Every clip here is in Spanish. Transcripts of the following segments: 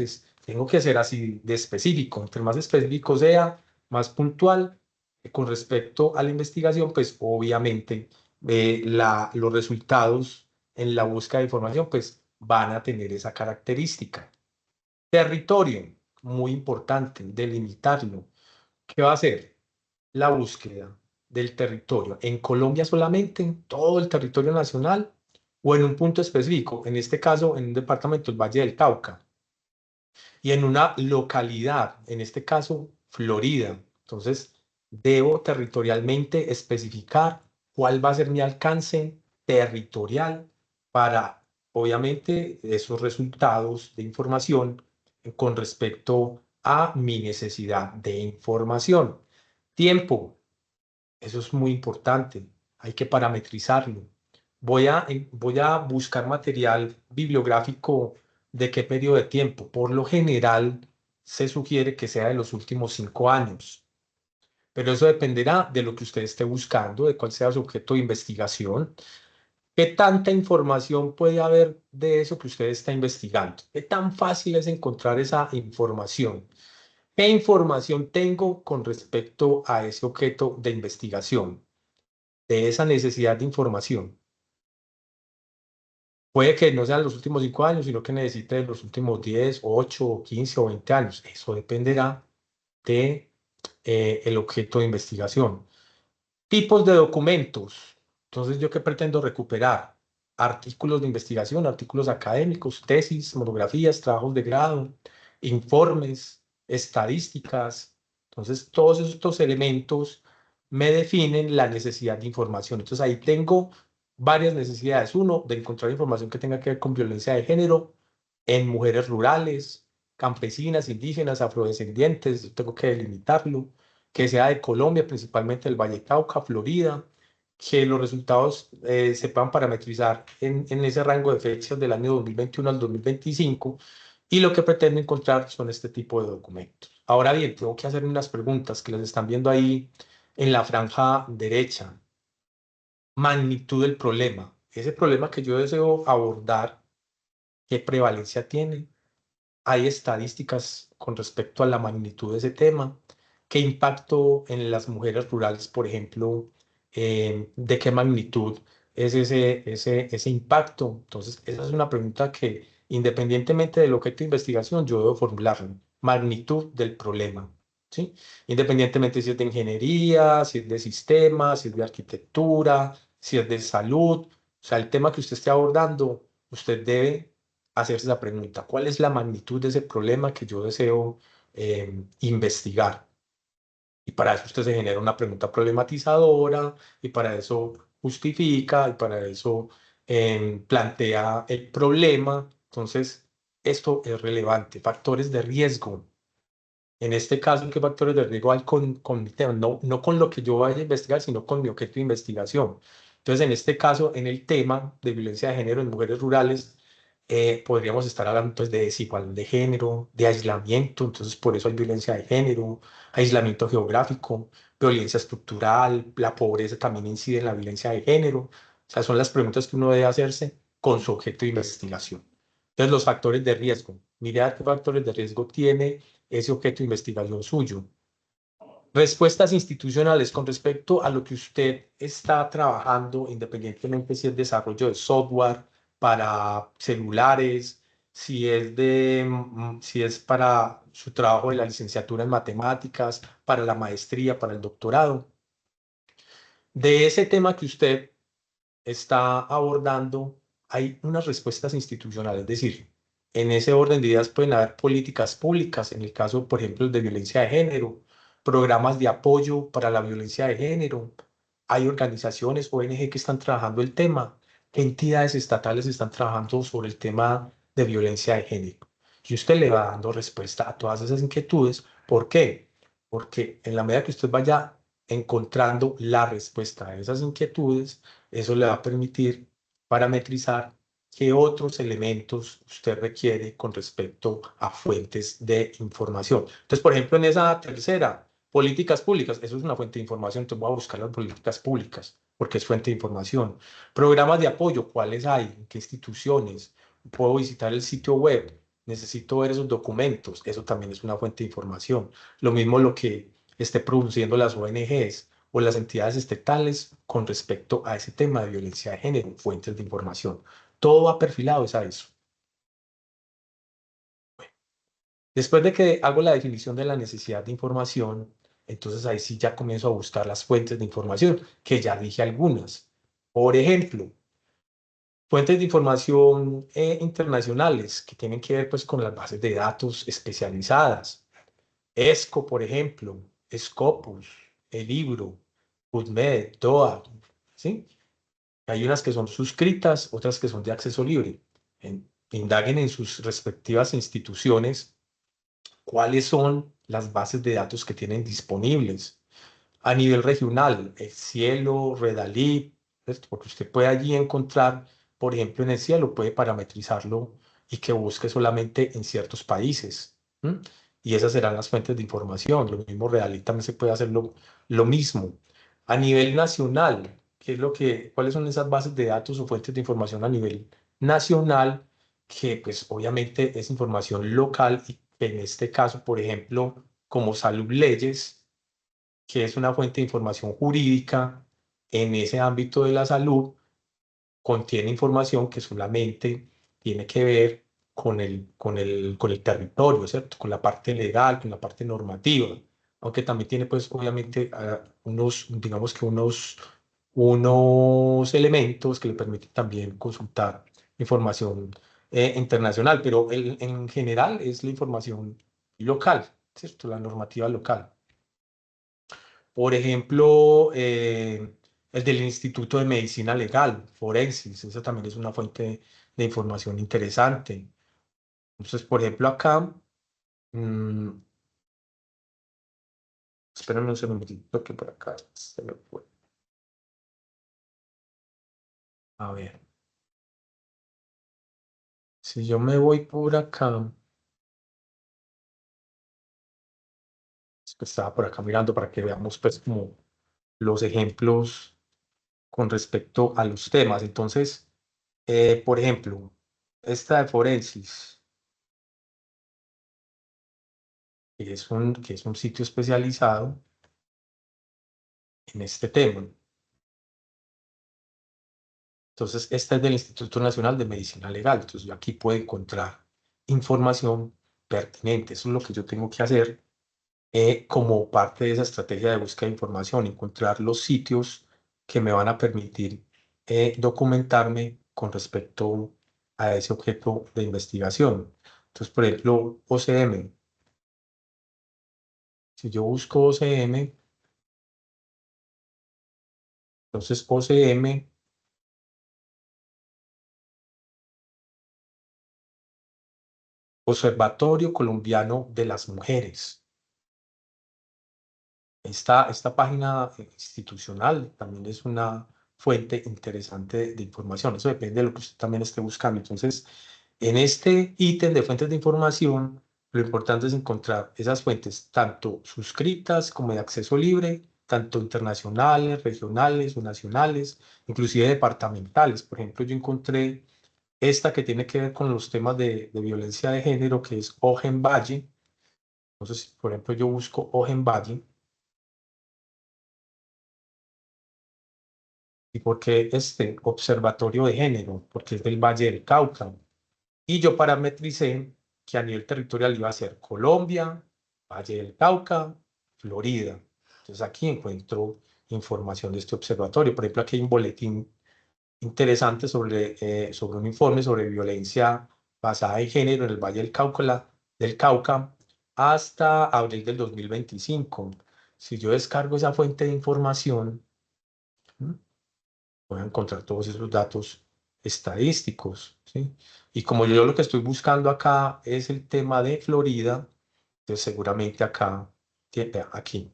pues tengo que ser así de específico. Entre más específico sea, más puntual con respecto a la investigación, pues obviamente los resultados en la búsqueda de información pues van a tener esa característica. Territorio, muy importante, delimitarlo. ¿Qué va a hacer? La búsqueda del territorio en Colombia solamente, en todo el territorio nacional o en un punto específico, en este caso en un departamento del Valle del Cauca y en una localidad, en este caso Florida. Entonces, debo territorialmente especificar cuál va a ser mi alcance territorial para, obviamente, esos resultados de información con respecto a mi necesidad de información. Tiempo, eso es muy importante, hay que parametrizarlo. Voy a buscar material bibliográfico de qué periodo de tiempo. Por lo general, se sugiere que sea de los últimos 5 años, pero eso dependerá de lo que usted esté buscando, de cuál sea su objeto de investigación. ¿Qué tanta información puede haber de eso que usted está investigando? ¿Qué tan fácil es encontrar esa información? ¿Qué información tengo con respecto a ese objeto de investigación? De esa necesidad de información. Puede que no sean los últimos 5 años, sino que necesite los últimos 10, 8, 15 o 20 años. Eso dependerá de el objeto de investigación. Tipos de documentos. Entonces, ¿yo qué pretendo recuperar? Artículos de investigación, artículos académicos, tesis, monografías, trabajos de grado, informes, estadísticas. Entonces, todos estos elementos me definen la necesidad de información. Entonces, ahí tengo varias necesidades. Uno, de encontrar información que tenga que ver con violencia de género en mujeres rurales, campesinas, indígenas, afrodescendientes. Yo tengo que delimitarlo que sea de Colombia, principalmente el Valle Cauca, Florida, que los resultados se puedan parametrizar en ese rango de fechas del año 2021 al 2025 y lo que pretendo encontrar son este tipo de documentos. Ahora bien, tengo que hacer unas preguntas que las están viendo ahí en la franja derecha. Magnitud del problema. Ese problema que yo deseo abordar, ¿qué prevalencia tiene? ¿Hay estadísticas con respecto a la magnitud de ese tema? ¿Qué impacto en las mujeres rurales, por ejemplo, de qué magnitud es ese impacto? Entonces, esa es una pregunta que, independientemente del objeto de investigación, yo debo formularlo. Magnitud del problema, ¿sí? Independientemente si es de ingeniería, si es de sistemas, si es de arquitectura, si es de salud, o sea, el tema que usted esté abordando, usted debe hacerse la pregunta, ¿cuál es la magnitud de ese problema que yo deseo investigar? Y para eso usted se genera una pregunta problematizadora y para eso justifica y para eso plantea el problema. Entonces, esto es relevante. Factores de riesgo. En este caso, ¿qué factores de riesgo hay con mi tema? No, no con lo que yo vaya a investigar, sino con mi objeto de investigación. Entonces, en este caso, en el tema de violencia de género en mujeres rurales, podríamos estar hablando entonces de desigualdad de género, de aislamiento, entonces por eso hay violencia de género, aislamiento geográfico, violencia estructural, la pobreza también incide en la violencia de género. O sea, son las preguntas que uno debe hacerse con su objeto de investigación. Entonces, los factores de riesgo. Mire a qué factores de riesgo tiene ese objeto de investigación suyo. Respuestas institucionales con respecto a lo que usted está trabajando, independientemente si es desarrollo de software para celulares, si es para su trabajo de la licenciatura en matemáticas, para la maestría, para el doctorado. De ese tema que usted está abordando, hay unas respuestas institucionales, es decir, en ese orden de ideas pueden haber políticas públicas, en el caso, por ejemplo, de violencia de género, programas de apoyo para la violencia de género, hay organizaciones, ONG que están trabajando el tema, qué entidades estatales están trabajando sobre el tema de violencia de género. Y usted le va dando respuesta a todas esas inquietudes. ¿Por qué? Porque en la medida que usted vaya encontrando la respuesta a esas inquietudes, eso le va a permitir parametrizar qué otros elementos usted requiere con respecto a fuentes de información. Entonces, por ejemplo, en esa tercera, políticas públicas, eso es una fuente de información, entonces voy a buscar las políticas públicas, porque es fuente de información. Programas de apoyo, ¿cuáles hay? ¿En qué instituciones? Puedo visitar el sitio web. necesito ver esos documentos, eso también es una fuente de información. Lo mismo lo que esté produciendo las ONGs o las entidades estatales con respecto a ese tema de violencia de género, fuentes de información. Todo va perfilado es a eso. Después de que hago la definición de la necesidad de información, entonces ahí sí ya comienzo a buscar las fuentes de información, que ya dije algunas. Por ejemplo, fuentes de información internacionales que tienen que ver pues con las bases de datos especializadas. ESCO, por ejemplo, Scopus, el libro, PubMed, DOA, ¿sí? Hay unas que son suscritas, otras que son de acceso libre. Indaguen en sus respectivas instituciones cuáles son las bases de datos que tienen disponibles. A nivel regional, el cielo, Redalí, ¿cierto? Porque usted puede allí encontrar, por ejemplo, en el cielo, puede parametrizarlo y que busque solamente en ciertos países. ¿M? Y esas serán las fuentes de información. Lo mismo Redalí también se puede hacer lo mismo. A nivel nacional, ¿cuáles son esas bases de datos o fuentes de información a nivel nacional? Que pues obviamente es información local y que en este caso, por ejemplo, como Salud Leyes, que es una fuente de información jurídica en ese ámbito de la salud, contiene información que solamente tiene que ver con el territorio, ¿cierto? Con la parte legal, con la parte normativa, aunque también tiene pues obviamente digamos que unos elementos que le permiten también consultar información internacional, pero en general es la información local, ¿cierto? La normativa local. Por ejemplo, el del Instituto de Medicina Legal, Forensis, esa también es una fuente de información interesante. Entonces, por ejemplo, acá, mm, espérenme un segundito que por acá se me fue. A ver, si yo me voy por acá, pues estaba por acá mirando para que veamos pues como los ejemplos con respecto a los temas. Entonces, por ejemplo, esta de Forensis, que es un sitio especializado en este tema. Entonces, esta es del Instituto Nacional de Medicina Legal. Entonces, yo aquí puedo encontrar información pertinente. Eso es lo que yo tengo que hacer como parte de esa estrategia de búsqueda de información, encontrar los sitios que me van a permitir documentarme con respecto a ese objeto de investigación. Entonces, por ejemplo, OCM. Si yo busco OCM, entonces OCM, Observatorio Colombiano de las Mujeres. Esta página institucional también es una fuente interesante de información. Eso depende de lo que usted también esté buscando. Entonces, en este ítem de fuentes de información, lo importante es encontrar esas fuentes, tanto suscritas como de acceso libre, tanto internacionales, regionales o nacionales, inclusive departamentales. Por ejemplo, yo encontré esta que tiene que ver con los temas de violencia de género, que es Ogen Valle. Entonces, por ejemplo, yo busco Ogen Valle. ¿Y por qué este observatorio de género? Porque es del Valle del Cauca. Y yo parametricé que a nivel territorial iba a ser Colombia, Valle del Cauca, Florida. Entonces aquí encuentro información de este observatorio. Por ejemplo, aquí hay un boletín interesante sobre un informe sobre violencia basada en género en el Valle del Cauca hasta abril del 2025. Si yo descargo esa fuente de información, ¿m? Voy a encontrar todos esos datos estadísticos, ¿sí? Y como yo lo que estoy buscando acá es el tema de Florida, entonces seguramente acá, aquí,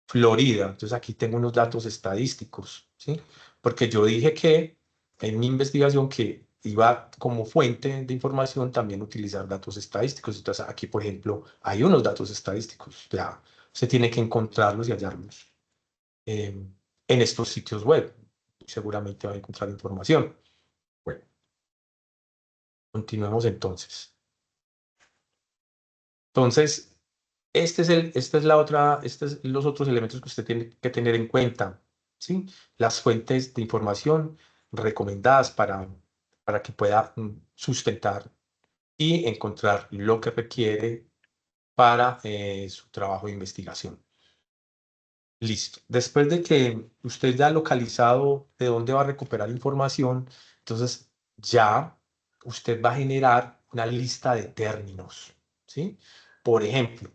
Florida, entonces aquí tengo unos datos estadísticos, ¿sí? Porque yo dije que en mi investigación que iba como fuente de información también utilizar datos estadísticos. Entonces aquí, por ejemplo, hay unos datos estadísticos, ya se tiene que encontrarlos y hallarlos eh, en estos sitios web. Seguramente va a encontrar información. Bueno, continuemos entonces. Entonces, esta es la otra, estos son los otros elementos que usted tiene que tener en cuenta, ¿sí? Las fuentes de información recomendadas para que pueda sustentar y encontrar lo que requiere para su trabajo de investigación. Listo. Después de que usted ya ha localizado de dónde va a recuperar información, entonces ya usted va a generar una lista de términos, ¿sí? Por ejemplo,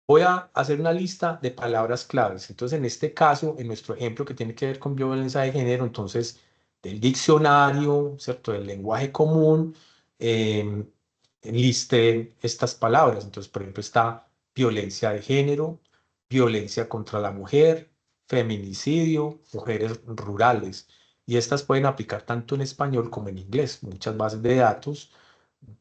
voy a hacer una lista de palabras claves. Entonces, en este caso, en nuestro ejemplo que tiene que ver con violencia de género, entonces, del diccionario, ¿cierto? Del lenguaje común, eh, liste estas palabras. Entonces, por ejemplo, está violencia de género, violencia contra la mujer, feminicidio, mujeres rurales. Y estas pueden aplicar tanto en español como en inglés. Muchas bases de datos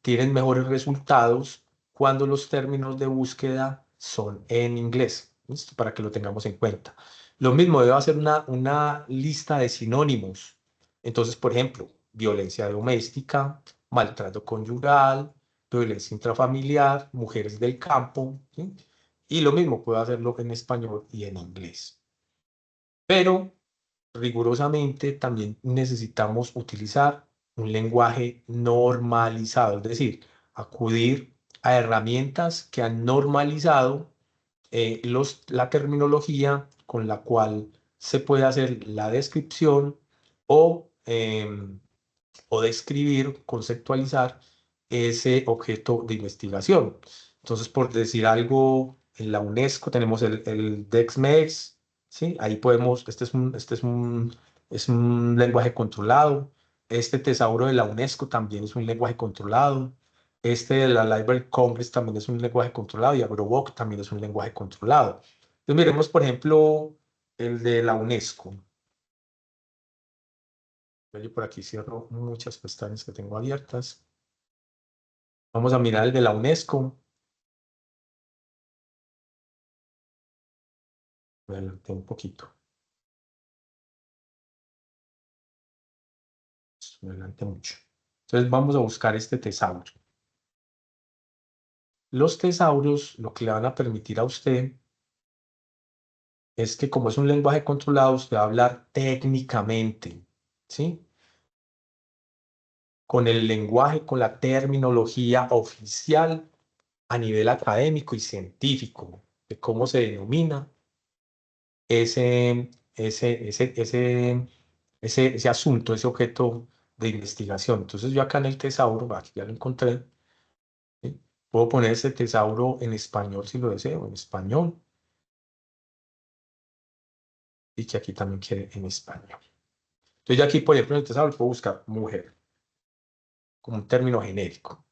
tienen mejores resultados cuando los términos de búsqueda son en inglés. ¿Listo? Para que lo tengamos en cuenta. Lo mismo, debo hacer una lista de sinónimos. Entonces, por ejemplo, violencia doméstica, maltrato conyugal, violencia intrafamiliar, mujeres del campo, ¿sí? Y lo mismo, puedo hacerlo en español y en inglés. Pero rigurosamente también necesitamos utilizar un lenguaje normalizado, es decir, acudir a herramientas que han normalizado la terminología con la cual se puede hacer la descripción o, o describir, conceptualizar ese objeto de investigación. Entonces, por decir algo, en la UNESCO tenemos el DexMex, ¿sí? Ahí podemos, es un lenguaje controlado. Este tesauro de la UNESCO también es un lenguaje controlado. Este de la Library Congress también es un lenguaje controlado y AgroVoc también es un lenguaje controlado. Entonces, miremos, por ejemplo, el de la UNESCO. Yo por aquí cierro muchas pestañas que tengo abiertas. Vamos a mirar el de la UNESCO. Me adelanté un poquito. Me adelanté mucho. Entonces vamos a buscar este tesauro. Los tesauros lo que le van a permitir a usted es que como es un lenguaje controlado, usted va a hablar técnicamente, ¿sí? Con el lenguaje, con la terminología oficial a nivel académico y científico, de cómo se denomina ese, ese, ese, ese, ese asunto, ese objeto de investigación. Entonces yo acá en el tesauro, aquí ya lo encontré, ¿sí? Puedo poner ese tesauro en español si lo deseo, en español, y que aquí también quede en español. Entonces ya aquí, por ejemplo, en el tesauro puedo buscar mujer como un término genérico.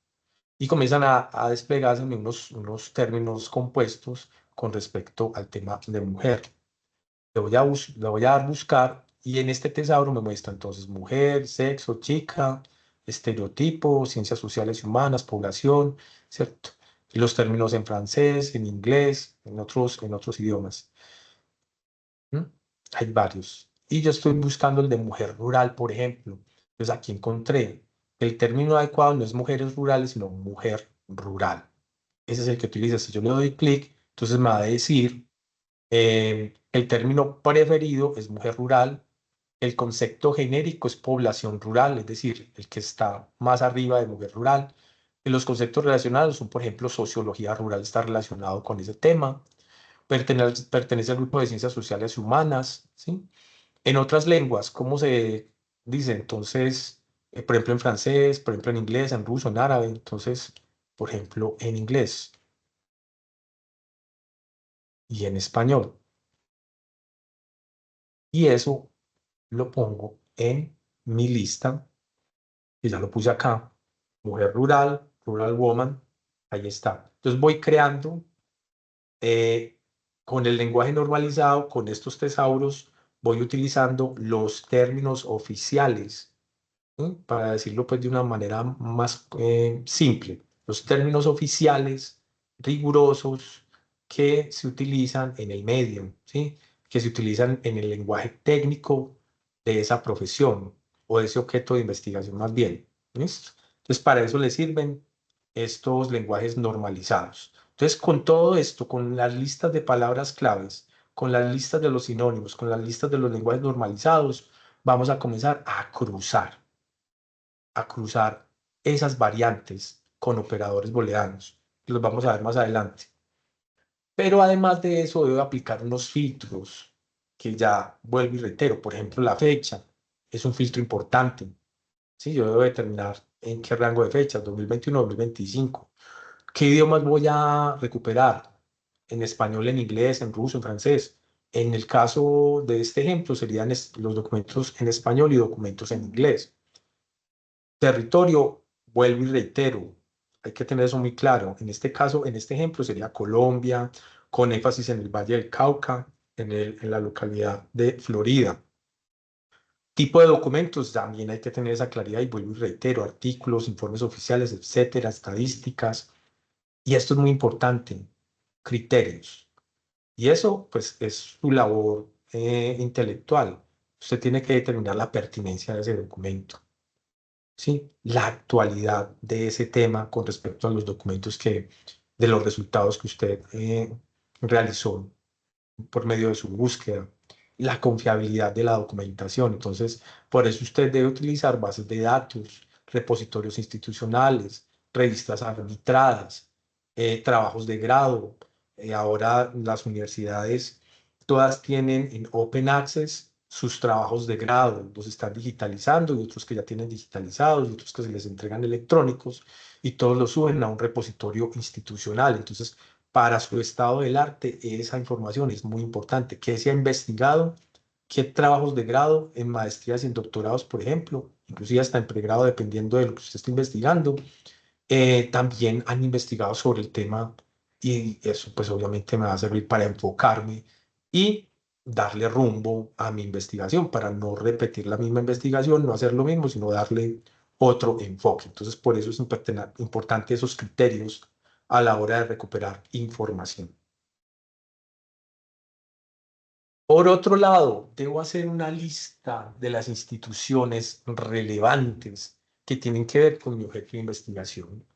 Y comienzan a desplegarse unos términos compuestos con respecto al tema de mujer. Le voy a dar buscar y en este tesauro me muestra entonces mujer, sexo, chica, estereotipo, ciencias sociales y humanas, población, ¿cierto? Y los términos en francés, en inglés, en otros idiomas. ¿Mm? Hay varios. Y yo estoy buscando el de mujer rural, por ejemplo. Entonces aquí encontré el término adecuado no es mujeres rurales, sino mujer rural. Ese es el que utiliza. Si yo le doy clic, entonces me va a decir el término preferido es mujer rural. El concepto genérico es población rural, es decir, el que está más arriba de mujer rural. Y los conceptos relacionados son, por ejemplo, sociología rural está relacionado con ese tema. Pertenece al grupo de ciencias sociales y humanas, ¿sí? En otras lenguas, ¿cómo se dice? Entonces, por ejemplo, en francés, por ejemplo, en inglés, en ruso, en árabe. Entonces, por ejemplo, en inglés y en español. Y eso lo pongo en mi lista, y ya lo puse acá, mujer rural, rural woman, ahí está. Entonces voy creando eh, con el lenguaje normalizado, con estos tesauros, voy utilizando los términos oficiales, ¿sí? Para decirlo pues de una manera más simple, los términos oficiales rigurosos que se utilizan en el medio, ¿sí? Que se utilizan en el lenguaje técnico de esa profesión o de ese objeto de investigación más bien. ¿Listo? Entonces para eso le sirven estos lenguajes normalizados. Entonces, con todo esto, con las listas de palabras claves, con las listas de los sinónimos, con las listas de los lenguajes normalizados, vamos a comenzar a cruzar esas variantes con operadores booleanos. Los vamos a ver más adelante. Pero además de eso, debo aplicar unos filtros que ya vuelvo y reitero. Por ejemplo, la fecha es un filtro importante. ¿Sí? Yo debo determinar en qué rango de fechas, 2021, 2025. ¿Qué idiomas voy a recuperar? En español, en inglés, en ruso, en francés. En el caso de este ejemplo, serían los documentos en español y documentos en inglés. Territorio, vuelvo y reitero, hay que tener eso muy claro. En este caso, en este ejemplo, sería Colombia, con énfasis en el Valle del Cauca, en la localidad de Florida. Tipo de documentos, también hay que tener esa claridad y vuelvo y reitero, artículos, informes oficiales, etcétera, estadísticas. Y esto es muy importante, criterios. Y eso, pues, es su labor intelectual. Usted tiene que determinar la pertinencia de ese documento. ¿Sí? La actualidad de ese tema con respecto a los documentos de los resultados que usted realizó por medio de su búsqueda, la confiabilidad de la documentación. Entonces, por eso usted debe utilizar bases de datos, repositorios institucionales, revistas arbitradas, trabajos de grado. Ahora las universidades todas tienen en Open Access sus trabajos de grado, los están digitalizando y otros que ya tienen digitalizados y otros que se les entregan electrónicos y todos los suben a un repositorio institucional. Entonces, para su estado del arte, esa información es muy importante. ¿Qué se ha investigado? ¿Qué trabajos de grado en maestrías y en doctorados, por ejemplo? Inclusive hasta en pregrado, dependiendo de lo que usted esté investigando. También han investigado sobre el tema y eso pues obviamente me va a servir para enfocarme y darle rumbo a mi investigación, para no repetir la misma investigación, no hacer lo mismo, sino darle otro enfoque. Entonces, por eso es importante esos criterios a la hora de recuperar información. Por otro lado, debo hacer una lista de las instituciones relevantes que tienen que ver con mi objeto de investigación.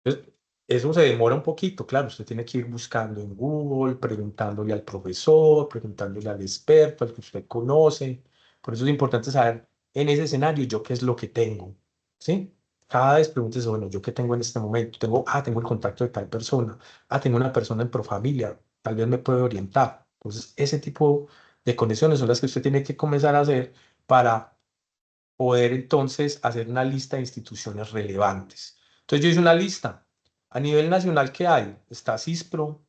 Entonces, eso se demora un poquito, claro, usted tiene que ir buscando en Google, preguntándole al profesor, preguntándole al experto, al que usted conoce. Por eso es importante saber en ese escenario yo qué es lo que tengo, ¿sí? Cada vez pregúntese, bueno, ¿yo qué tengo en este momento? Tengo el contacto de tal persona. Tengo una persona en Profamilia, tal vez me puede orientar. Entonces, ese tipo de conexiones son las que usted tiene que comenzar a hacer para poder entonces hacer una lista de instituciones relevantes. Entonces yo hice una lista. A nivel nacional, ¿qué hay? Está CISPRO,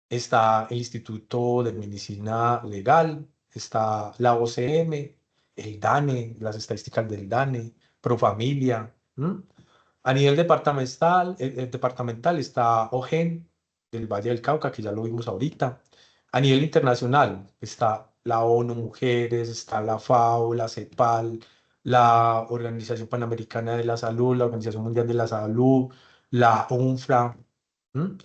está el Instituto de Medicina Legal, está la OCM, el DANE, las estadísticas del DANE, Profamilia. ¿M? A nivel departamental está OGEN del Valle del Cauca, que ya lo vimos ahorita. A nivel internacional está la ONU Mujeres, está la FAO, la CEPAL, la Organización Panamericana de la Salud, la Organización Mundial de la Salud, la UNFRA. ¿M?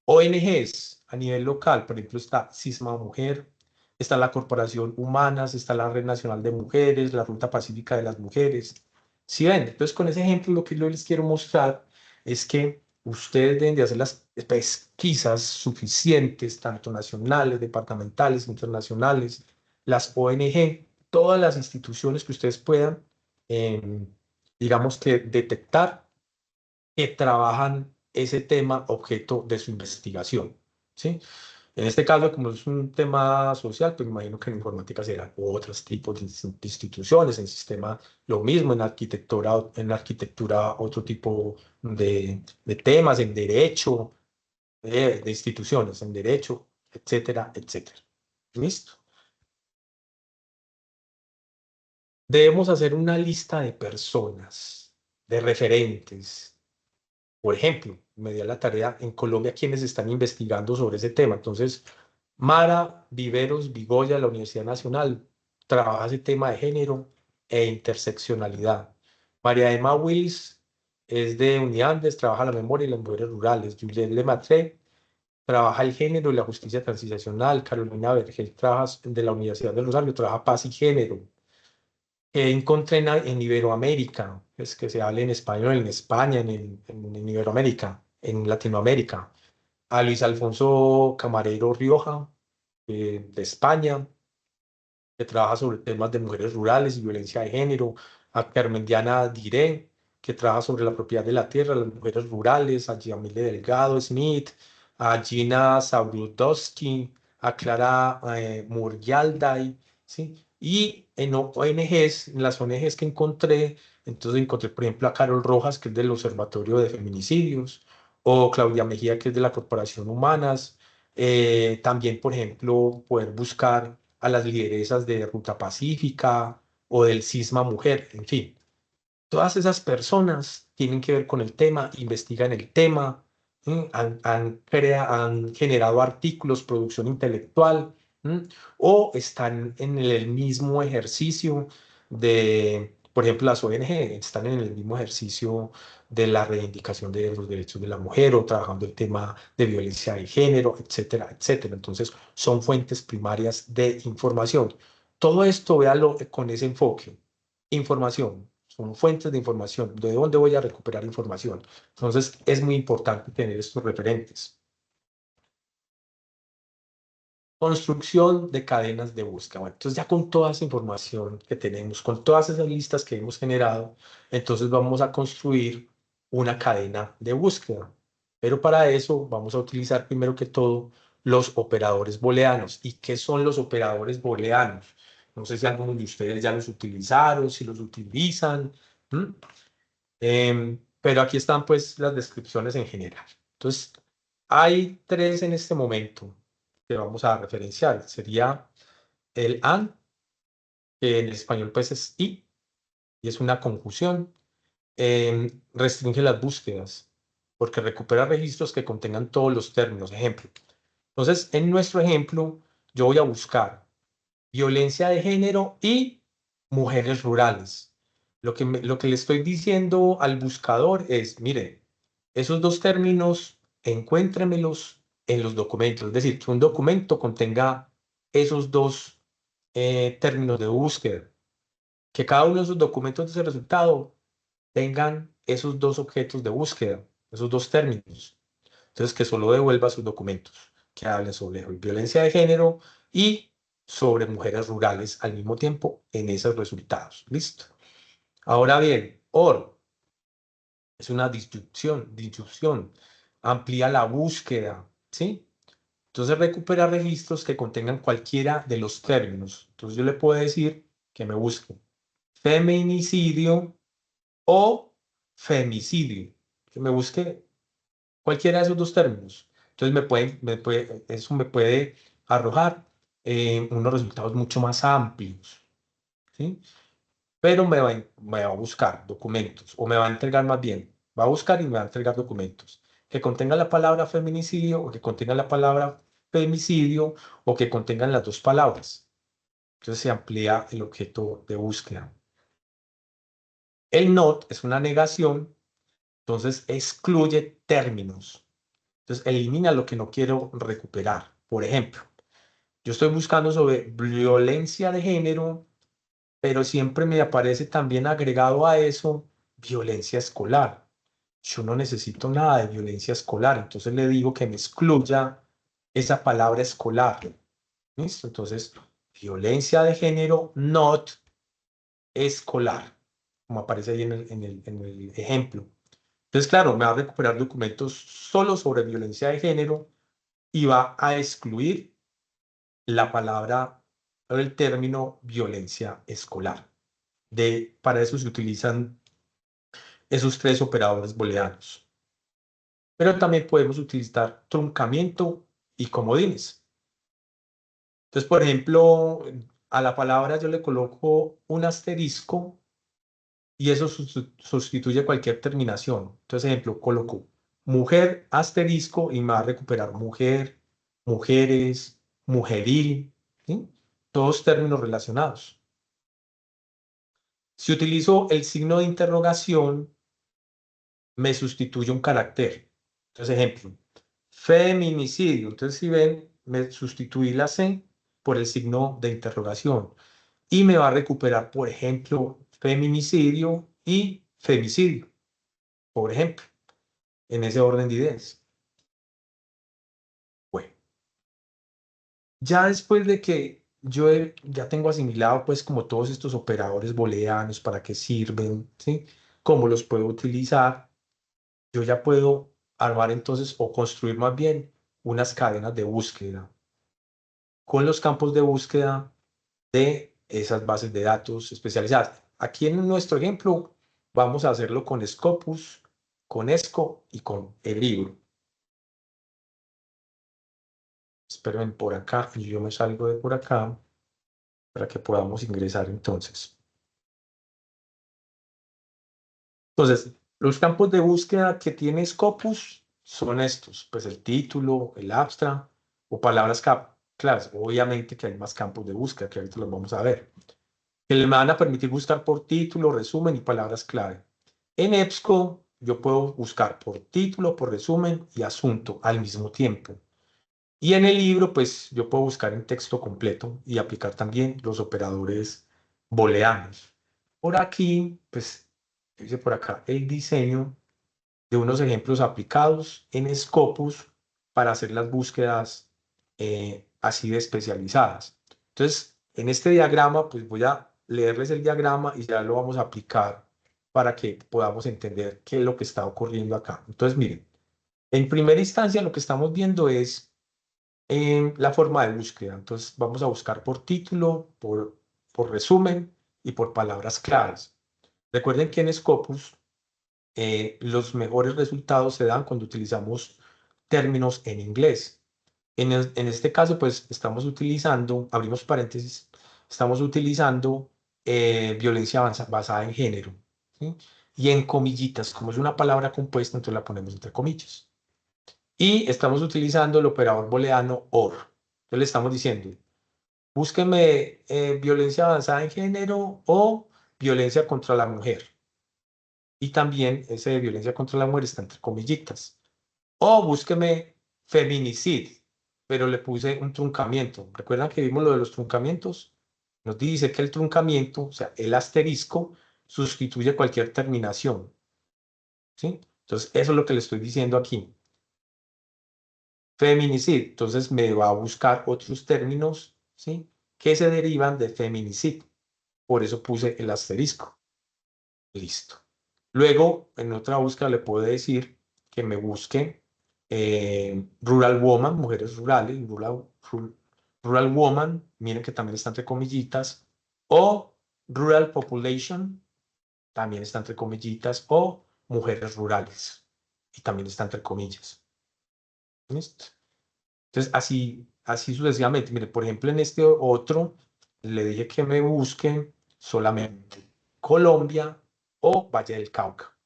ONGs a nivel local, por ejemplo, está Cisma Mujer, está la Corporación Humanas, está la Red Nacional de Mujeres, la Ruta Pacífica de las Mujeres. ¿Sí ven? Entonces, con ese ejemplo, lo que yo les quiero mostrar es que ustedes deben de hacer las pesquisas suficientes, tanto nacionales, departamentales, internacionales, las ONG, todas las instituciones que ustedes puedan, em, digamos que detectar que trabajan ese tema objeto de su investigación, ¿sí? En este caso, como es un tema social, pues me imagino que en informática serán otros tipos de instituciones, en sistema lo mismo, en arquitectura otro tipo de temas, en derecho, de instituciones, en derecho, etcétera, etcétera. ¿Listo? Debemos hacer una lista de personas, de referentes. Por ejemplo, me dio la tarea en Colombia quienes están investigando sobre ese tema. Entonces, Mara Viveros Vigoya de la Universidad Nacional trabaja ese tema de género e interseccionalidad. María Emma Wills es de Uniandes, trabaja la memoria y las mujeres rurales. Juliette Lemaitre trabaja el género y la justicia transicional. Carolina Vergel trabaja de la Universidad del Rosario, trabaja paz y género. Encontré en Iberoamérica. es que se hable en español en España, en Iberoamérica, en Latinoamérica. A Luis Alfonso Camarero Rioja, de España, que trabaja sobre temas de mujeres rurales y violencia de género, a Carmen Diana Diré, que trabaja sobre la propiedad de la tierra, las mujeres rurales, a Yamile Delgado Smith, a Gina Sabrudowski, a Clara Murrialday, ¿sí? Y en ONGs, en las ONGs que encontré, entonces encontré, por ejemplo, a Carol Rojas, que es del Observatorio de Feminicidios, o Claudia Mejía, que es de la Corporación Humanas. También, por ejemplo, poder buscar a las lideresas de Ruta Pacífica o del Cisma Mujer, en fin. Todas esas personas tienen que ver con el tema, investigan el tema, han generado artículos, producción intelectual, o están en el mismo ejercicio de, por ejemplo, las ONG están en el mismo ejercicio de la reivindicación de los derechos de la mujer o trabajando el tema de violencia de género, etcétera, etcétera. Entonces, son fuentes primarias de información. Todo esto, véalo con ese enfoque. Información, son fuentes de información. ¿De dónde voy a recuperar información? Entonces, es muy importante tener estos referentes. Construcción de cadenas de búsqueda. Bueno, entonces ya con toda esa información que tenemos, con todas esas listas que hemos generado, entonces vamos a construir una cadena de búsqueda. Pero para eso vamos a utilizar primero que todo los operadores booleanos. ¿Y qué son los operadores booleanos? No sé si algunos de ustedes ya los utilizaron, si los utilizan. ¿Mm? Pero aquí están pues las descripciones en general. Entonces, hay tres en este momento que vamos a referenciar. Sería el AND, que en español pues es y es una conjunción. Restringe las búsquedas, porque recupera registros que contengan todos los términos. Ejemplo. Entonces, en nuestro ejemplo, yo voy a buscar violencia de género y mujeres rurales. Lo que le estoy diciendo al buscador es, mire, esos dos términos, encuéntremelos en los documentos. Es decir, que un documento contenga esos dos términos de búsqueda. Que cada uno de esos documentos de ese resultado tengan esos dos objetos de búsqueda, esos dos términos. Entonces, que solo devuelva sus documentos que hablen sobre violencia de género y sobre mujeres rurales al mismo tiempo en esos resultados. ¿Listo? Ahora bien, OR es una disyunción, amplía la búsqueda, ¿sí? Entonces recupera registros que contengan cualquiera de los términos. Entonces yo le puedo decir que me busque feminicidio o femicidio, que me busque cualquiera de esos dos términos. Entonces eso me puede arrojar unos resultados mucho más amplios, ¿sí? Pero me va a buscar documentos, o me va a entregar más bien, va a buscar y me va a entregar documentos que contengan la palabra feminicidio, o que contengan la palabra femicidio, o que contengan las dos palabras. Entonces se amplía el objeto de búsqueda. El not es una negación, entonces excluye términos. Entonces elimina lo que no quiero recuperar. Por ejemplo, yo estoy buscando sobre violencia de género, pero siempre me aparece también agregado a eso violencia escolar. Yo no necesito nada de violencia escolar, entonces le digo que me excluya esa palabra escolar. ¿Listo? Entonces, violencia de género, not escolar, como aparece ahí en el ejemplo. Entonces, claro, me va a recuperar documentos solo sobre violencia de género y va a excluir la palabra o el término violencia escolar. Para eso se utilizan esos tres operadores booleanos. Pero también podemos utilizar truncamiento y comodines. Entonces, por ejemplo, a la palabra yo le coloco un asterisco y eso sustituye cualquier terminación. Entonces, ejemplo, coloco mujer asterisco y me va a recuperar mujer, mujeres, mujeril, ¿sí? Todos términos relacionados. Si utilizo el signo de interrogación, me sustituye un carácter. Entonces, ejemplo, feminicidio. Entonces, si ven, me sustituí la C por el signo de interrogación y me va a recuperar, por ejemplo, feminicidio y femicidio, por ejemplo, en ese orden de ideas. Bueno, ya después de que ya tengo asimilado pues como todos estos operadores booleanos, para qué sirven, ¿sí? Cómo los puedo utilizar, yo ya puedo armar entonces o construir más bien unas cadenas de búsqueda con los campos de búsqueda de esas bases de datos especializadas. Aquí en nuestro ejemplo vamos a hacerlo con Scopus, con ESCO y con el libro. Esperen por acá, y yo me salgo de por acá para que podamos ingresar entonces. Entonces, los campos de búsqueda que tiene Scopus son estos, pues el título, el abstract o palabras claves. Obviamente que hay más campos de búsqueda que ahorita los vamos a ver, que le van a permitir buscar por título, resumen y palabras clave. En EBSCO yo puedo buscar por título, por resumen y asunto al mismo tiempo. Y en el libro, pues yo puedo buscar en texto completo y aplicar también los operadores booleanos. Por aquí, pues, dice por acá el diseño de unos ejemplos aplicados en Scopus para hacer las búsquedas así de especializadas. Entonces, en este diagrama, pues voy a leerles el diagrama y ya lo vamos a aplicar para que podamos entender qué es lo que está ocurriendo acá. Entonces, miren, en primera instancia lo que estamos viendo es la forma de búsqueda. Entonces, vamos a buscar por título, por resumen y por palabras claves. Recuerden que en Scopus los mejores resultados se dan cuando utilizamos términos en inglés. En este caso, pues estamos utilizando, abrimos paréntesis, estamos utilizando violencia basada en género, ¿sí? Y en comillitas, como es una palabra compuesta, entonces la ponemos entre comillas. Y estamos utilizando el operador booleano OR. Entonces le estamos diciendo, búsqueme violencia basada en género o violencia contra la mujer. Y también ese de violencia contra la mujer está entre comillitas. O búsqueme feminicid, pero le puse un truncamiento. ¿Recuerdan que vimos lo de los truncamientos? Nos dice que el truncamiento, o sea, el asterisco, sustituye cualquier terminación. ¿Sí? Entonces, eso es lo que le estoy diciendo aquí. Feminicid, entonces me va a buscar otros términos, ¿sí? Que se derivan de feminicid. Por eso puse el asterisco. Listo. Luego, en otra búsqueda le puedo decir que me busque rural woman, mujeres rurales, rural woman, miren que también está entre comillitas, o rural population, también está entre comillitas, o mujeres rurales, y también está entre comillas. ¿Listo? Entonces, así sucesivamente. Mire, por ejemplo, en este otro, le dije que me busquen solamente Colombia o Valle del Cauca.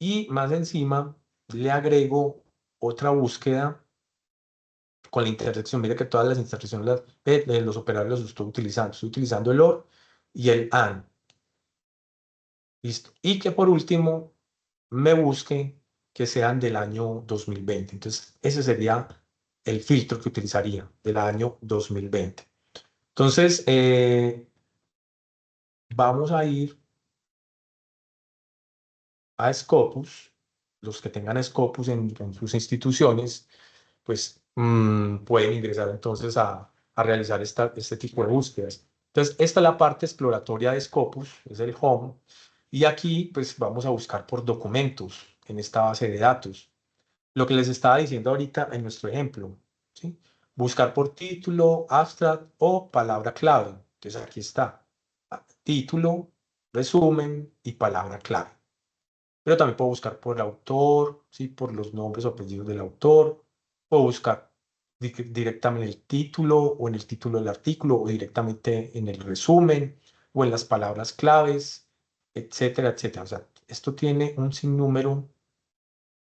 Y más encima le agrego otra búsqueda con la intersección. Mire que todas las intersecciones, los operadores los estoy utilizando. Estoy utilizando el OR y el AND. Listo. Y que por último me busque que sean del año 2020. Entonces, ese sería el filtro que utilizaría del año 2020. Entonces, vamos a ir a Scopus. Los que tengan Scopus en sus instituciones, pues pueden ingresar entonces a realizar este tipo de búsquedas. Entonces, esta es la parte exploratoria de Scopus, es el home, y aquí pues vamos a buscar por documentos en esta base de datos. Lo que les estaba diciendo ahorita en nuestro ejemplo, ¿sí? Buscar por título, abstract o palabra clave. Entonces aquí está, título, resumen y palabra clave. Pero también puedo buscar por el autor, ¿sí? Por los nombres o apellidos del autor. Puedo buscar directamente en el título o en el título del artículo o directamente en el resumen o en las palabras claves, etcétera, etcétera. O sea, esto tiene un sinnúmero,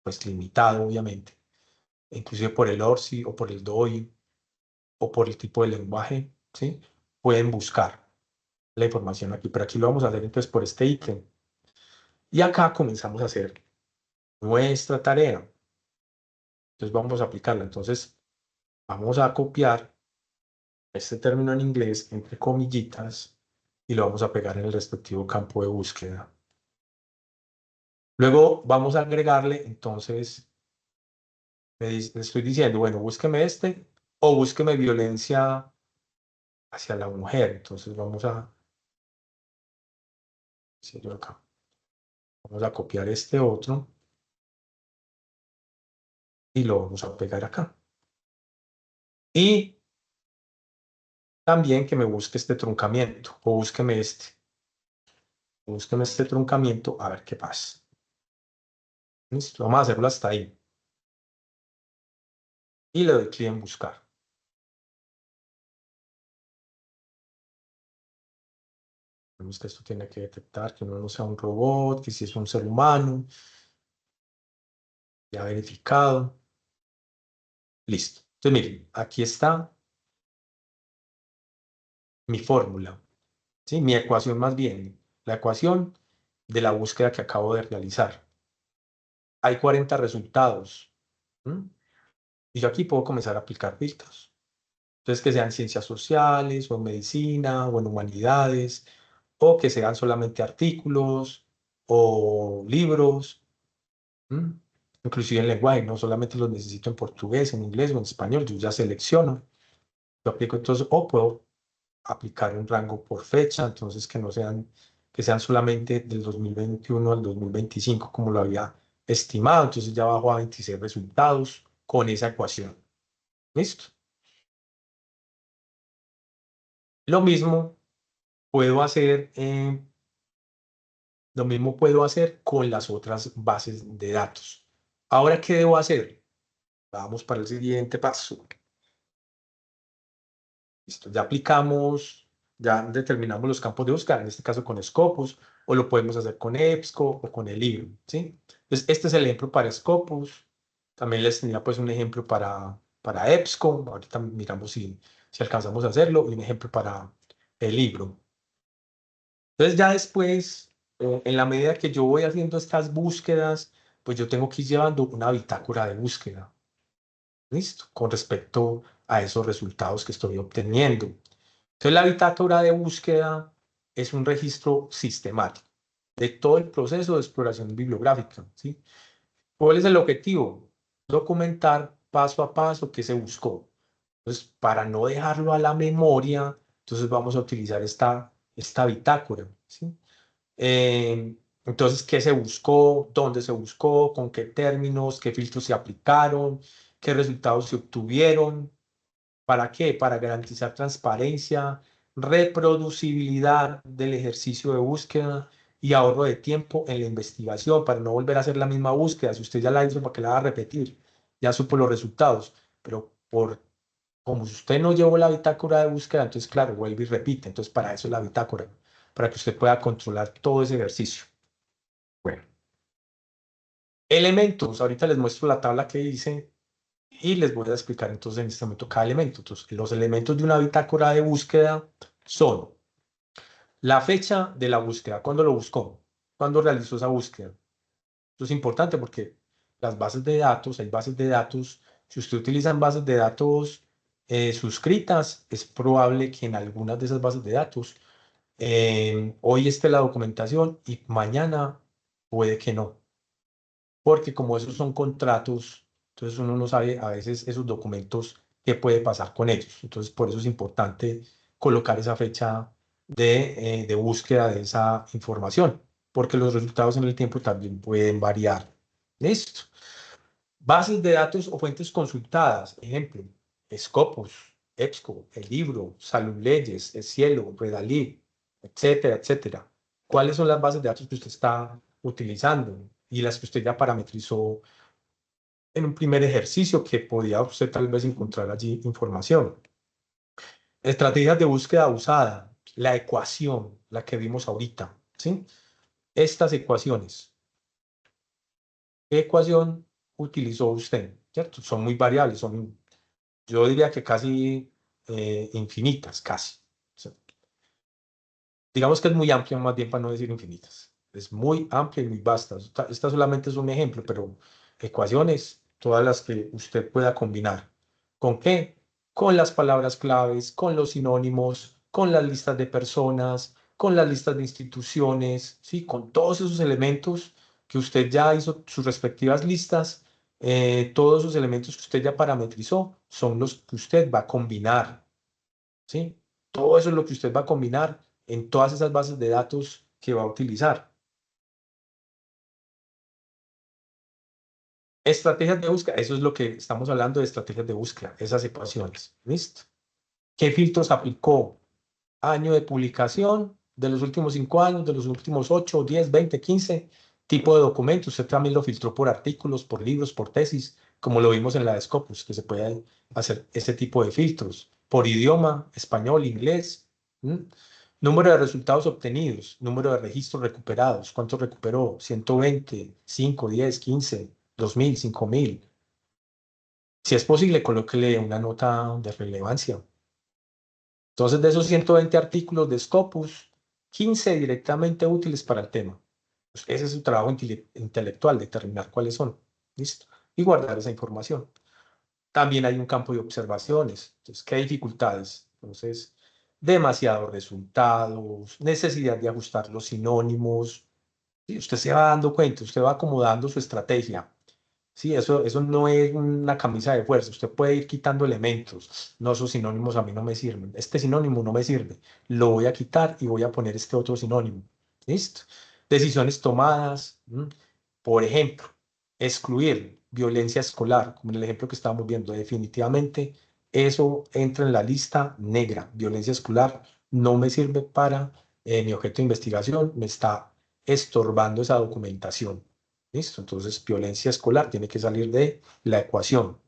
pues limitado, obviamente. Inclusive por el ORCI o por el DOI o por el tipo de lenguaje, ¿sí? Pueden buscar la información aquí. Pero aquí lo vamos a hacer entonces por este ítem. Y acá comenzamos a hacer nuestra tarea. Entonces vamos a aplicarla. Entonces vamos a copiar este término en inglés entre comillitas y lo vamos a pegar en el respectivo campo de búsqueda. Luego vamos a agregarle, entonces, le estoy diciendo, bueno, búsqueme este o búsqueme violencia hacia la mujer. Entonces sí, acá, vamos a copiar este otro y lo vamos a pegar acá. Y también que me busque este truncamiento o búsqueme este. Búsqueme este truncamiento a ver qué pasa. Listo, vamos a hacerlo hasta ahí. Y le doy clic en buscar. Vemos que esto tiene que detectar que uno no sea un robot, que si es un ser humano. Ya verificado. Listo. Entonces, miren, aquí está mi fórmula, ¿sí? Mi ecuación más bien. La ecuación de la búsqueda que acabo de realizar. Hay 40 resultados. ¿Mm? Y yo aquí puedo comenzar a aplicar filtros. Entonces, que sean ciencias sociales, o en medicina, o en humanidades, o que sean solamente artículos, o libros, ¿Mm? Inclusive en lenguaje, no solamente los necesito en portugués, en inglés o en español, yo ya selecciono, yo aplico entonces, o puedo aplicar un rango por fecha, entonces que sean solamente del 2021 al 2025, como lo había estimado, entonces ya bajo a 26 resultados con esa ecuación. ¿Listo? Lo mismo puedo hacer, lo mismo puedo hacer con las otras bases de datos. Ahora, ¿qué debo hacer? Vamos para el siguiente paso. Listo, ya aplicamos, ya determinamos los campos de búsqueda, en este caso con Scopus, o lo podemos hacer con EBSCO o con el libro, ¿sí? Entonces, este es el ejemplo para Scopus. También les tenía pues un ejemplo para EBSCO. Ahorita miramos si alcanzamos a hacerlo. Y un ejemplo para el libro. Entonces, ya después, en la medida que yo voy haciendo estas búsquedas, pues yo tengo que ir llevando una bitácora de búsqueda. ¿Listo? Con respecto a esos resultados que estoy obteniendo. Entonces, la bitácora de búsqueda es un registro sistemático de todo el proceso de exploración bibliográfica, ¿sí? ¿Cuál es el objetivo? Documentar paso a paso qué se buscó. Entonces, para no dejarlo a la memoria, entonces vamos a utilizar esta bitácora, ¿sí? Entonces, ¿qué se buscó? ¿Dónde se buscó? ¿Con qué términos? ¿Qué filtros se aplicaron? ¿Qué resultados se obtuvieron? ¿Para qué? Para garantizar transparencia, reproducibilidad del ejercicio de búsqueda y ahorro de tiempo en la investigación, para no volver a hacer la misma búsqueda. Si usted ya la hizo, ¿para qué la va a repetir? Ya supo los resultados, pero como si usted no llevó la bitácora de búsqueda, entonces, claro, vuelve y repite. Entonces, para eso es la bitácora, para que usted pueda controlar todo ese ejercicio. Bueno, elementos. Ahorita les muestro la tabla que hice y les voy a explicar entonces en este momento cada elemento. Entonces, los elementos de una bitácora de búsqueda son la fecha de la búsqueda, cuándo lo buscó, cuándo realizó esa búsqueda. Esto es importante porque las bases de datos, hay bases de datos, si usted utiliza bases de datos suscritas, es probable que en algunas de esas bases de datos hoy esté la documentación y mañana puede que no. Porque como esos son contratos, entonces uno no sabe a veces esos documentos qué puede pasar con ellos. Entonces por eso es importante colocar esa fecha de búsqueda de esa información, porque los resultados en el tiempo también pueden variar. Listo. Bases de datos o fuentes consultadas, ejemplo, Scopus, EBSCO, el libro, Salud Leyes, El Cielo, Redalí, etcétera, etcétera. ¿Cuáles son las bases de datos que usted está utilizando y las que usted ya parametrizó en un primer ejercicio que podía usted tal vez encontrar allí información? Estrategias de búsqueda usada, la ecuación, la que vimos ahorita, ¿sí? Estas ecuaciones. ¿Qué ecuación utilizó usted? ¿Cierto? Son muy variables, yo diría que casi infinitas, casi. O sea, digamos que es muy amplia, más bien para no decir infinitas. Es muy amplia y muy vasta. Esta solamente es un ejemplo, pero ecuaciones, todas las que usted pueda combinar. ¿Con qué? Con las palabras claves, con los sinónimos, con las listas de personas, con las listas de instituciones, ¿sí? Con todos esos elementos, que usted ya hizo sus respectivas listas, todos esos elementos que usted ya parametrizó son los que usted va a combinar, ¿sí? Todo eso es lo que usted va a combinar en todas esas bases de datos que va a utilizar. Estrategias de búsqueda, eso es lo que estamos hablando de estrategias de búsqueda, esas ecuaciones. ¿Listo? ¿Qué filtros aplicó? Año de publicación, de los últimos 5 años, de los últimos 8, 10, 20, 15, tipo de documento. Usted también lo filtró por artículos, por libros, por tesis, como lo vimos en la de Scopus, que se puede hacer este tipo de filtros. Por idioma, español, inglés. ¿Mm? Número de resultados obtenidos, número de registros recuperados. ¿Cuántos recuperó? 120, 5, 10, 15, 2000, 5000. Si es posible, colóquele una nota de relevancia. Entonces, de esos 120 artículos de Scopus, 15 directamente útiles para el tema. Pues ese es su trabajo intelectual, determinar cuáles son. ¿Listo? Y guardar esa información. También hay un campo de observaciones. Entonces, ¿qué dificultades? Entonces, demasiados resultados, necesidad de ajustar los sinónimos. Y usted se va dando cuenta, usted va acomodando su estrategia. Sí, eso no es una camisa de fuerza. Usted puede ir quitando elementos. No, esos sinónimos a mí no me sirven. Este sinónimo no me sirve. Lo voy a quitar y voy a poner este otro sinónimo. ¿Listo? Decisiones tomadas. Por ejemplo, excluir violencia escolar, como en el ejemplo que estábamos viendo. Definitivamente eso entra en la lista negra. Violencia escolar no me sirve para mi objeto de investigación. Me está estorbando esa documentación. ¿Listo? Entonces, violencia escolar tiene que salir de la ecuación.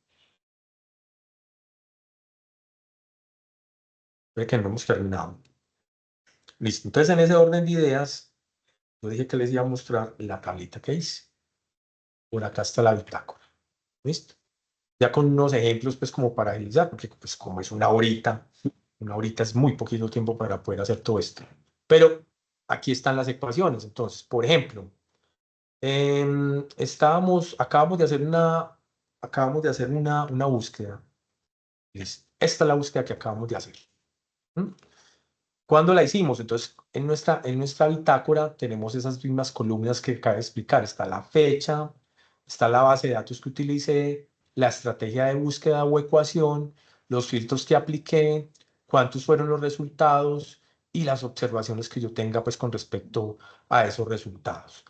Ve que no hemos terminado. Listo. Entonces, en ese orden de ideas, yo dije que les iba a mostrar la tablita que hice. Por acá está la bitácora. ¿Listo? Ya con unos ejemplos, pues, como para agilizar, porque, pues, como es una horita es muy poquito tiempo para poder hacer todo esto. Pero aquí están las ecuaciones. Entonces, por ejemplo, acabamos de hacer una búsqueda. Esta es la búsqueda que acabamos de hacer. ¿Mm? ¿Cuándo la hicimos? Entonces, en nuestra bitácora tenemos esas mismas columnas que acabo de explicar. Está la fecha, está la base de datos que utilicé, la estrategia de búsqueda o ecuación, los filtros que apliqué, cuántos fueron los resultados y las observaciones que yo tenga pues con respecto a esos resultados.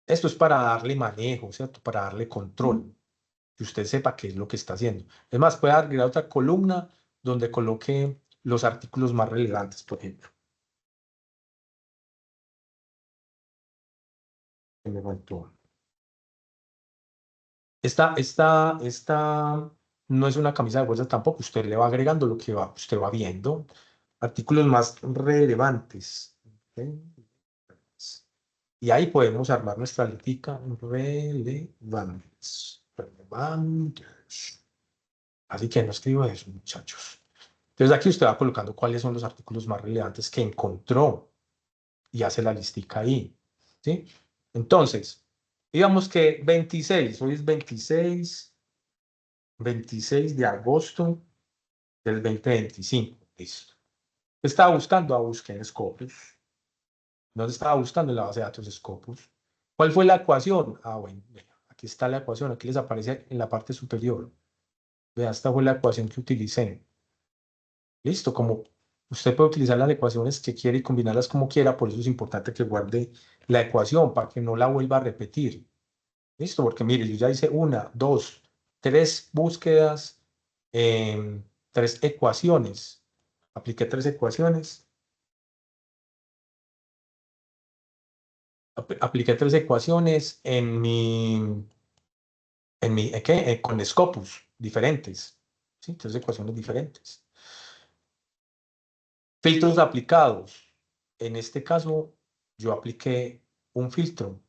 Esto es para darle manejo, ¿cierto? Para darle control, que usted sepa qué es lo que está haciendo. Es más, puede agregar otra columna donde coloque los artículos más relevantes, por ejemplo. Que me faltó. Esta no es una camisa de fuerza tampoco. Usted le va agregando lo que usted va viendo. Artículos más relevantes. ¿Ok? Y ahí podemos armar nuestra listica. Relevantes. Relevantes. Así que no escribo eso, muchachos. Entonces aquí usted va colocando cuáles son los artículos más relevantes que encontró y hace la listica ahí. ¿Sí? Entonces, digamos que 26, hoy es 26 de agosto del 2025. Listo. ¿Qué estaba buscando? Busqué en Scopus. ¿Dónde estaba buscando? En la base de datos de Scopus. ¿Cuál fue la ecuación? Bueno, vea, aquí está la ecuación. Aquí les aparece en la parte superior. Vea, esta fue la ecuación que utilicé. Listo, como usted puede utilizar las ecuaciones que quiere y combinarlas como quiera, por eso es importante que guarde la ecuación para que no la vuelva a repetir. Listo, porque mire, yo ya hice una, dos, tres búsquedas, tres ecuaciones. Apliqué tres ecuaciones. Apliqué tres ecuaciones ¿qué? Con Scopus diferentes. ¿Sí? Tres ecuaciones diferentes. Filtros aplicados. En este caso, yo apliqué un filtro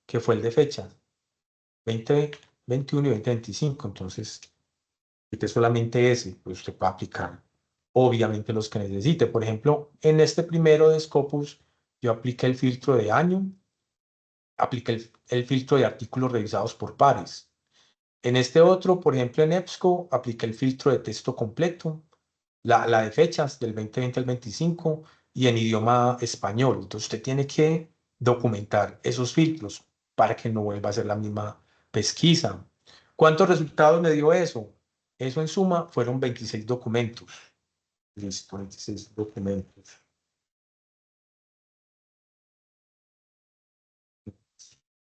que fue el de fecha, 2021 y 2025. Entonces, este solamente ese, pues usted puede aplicar, obviamente, los que necesite. Por ejemplo, en este primero de Scopus, yo apliqué el filtro de año, apliqué el filtro de artículos revisados por pares. En este otro, por ejemplo, en EBSCO, apliqué el filtro de texto completo, la de fechas del 2020 al 25 y en idioma español. Entonces, usted tiene que documentar esos filtros. para que no vuelva a ser la misma pesquisa. ¿Cuántos resultados me dio eso? Eso en suma fueron 26 documentos. Listo, 26 documentos.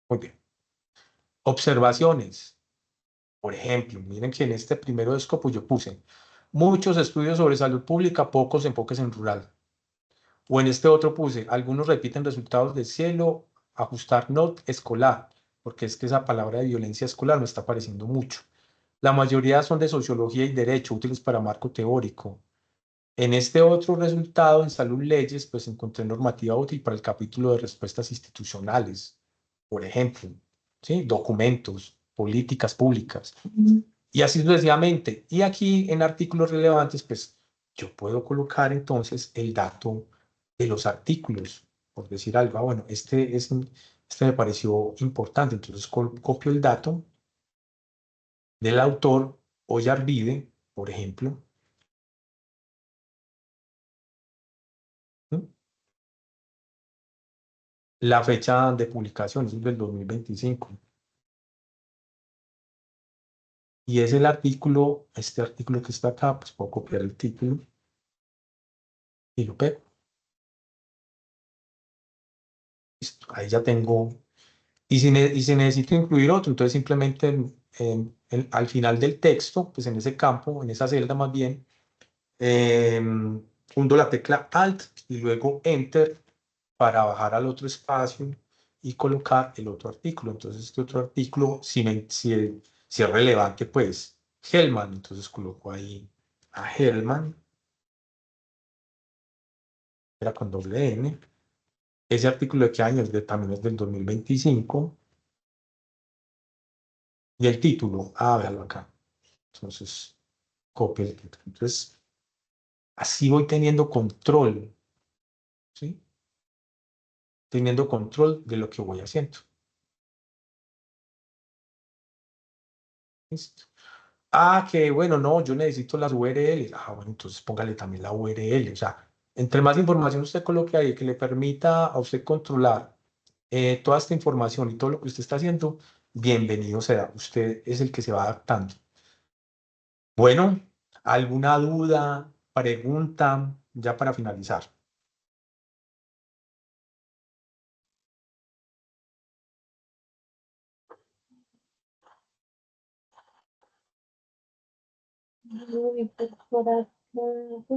Muy bien. Observaciones. Por ejemplo, miren que en este primero de Scopus yo puse muchos estudios sobre salud pública, pocos enfoques en rural. O en este otro puse, algunos repiten resultados de cielo, ajustar not escolar, porque es que esa palabra de violencia escolar me está apareciendo mucho. La mayoría son de sociología y derecho, útiles para marco teórico. En este otro resultado, en salud leyes, pues encontré normativa útil para el capítulo de respuestas institucionales, por ejemplo, ¿sí? Documentos, políticas públicas, y así sucesivamente. Y aquí en artículos relevantes, pues yo puedo colocar entonces el dato de los artículos, por decir algo. Bueno, este me pareció importante, entonces copio el dato del autor Oyarbide, por ejemplo. ¿Sí? La fecha de publicación es del 2025. Y es el artículo, este artículo que está acá, pues puedo copiar el título y lo pego. Listo, ahí ya tengo. Y si necesito incluir otro, entonces simplemente al final del texto, pues en ese campo, en esa celda más bien, hundo la tecla Alt y luego Enter para bajar al otro espacio y colocar el otro artículo. Entonces este otro artículo, si es relevante, pues Hellman, entonces coloco ahí a Hellman, era con doble N. Ese artículo de qué año es también es del 2025. Y el título, véalo acá. Entonces, copio el título. Entonces, así voy teniendo control, ¿sí? Teniendo control de lo que voy haciendo. ¿Listo? Que bueno, no, yo necesito las URLs. Bueno, entonces póngale también la URL. O sea, entre más información usted coloque ahí que le permita a usted controlar toda esta información y todo lo que usted está haciendo, bienvenido sea. Usted es el que se va adaptando. Bueno, ¿alguna duda, pregunta ya para finalizar? Pues por acá, pues,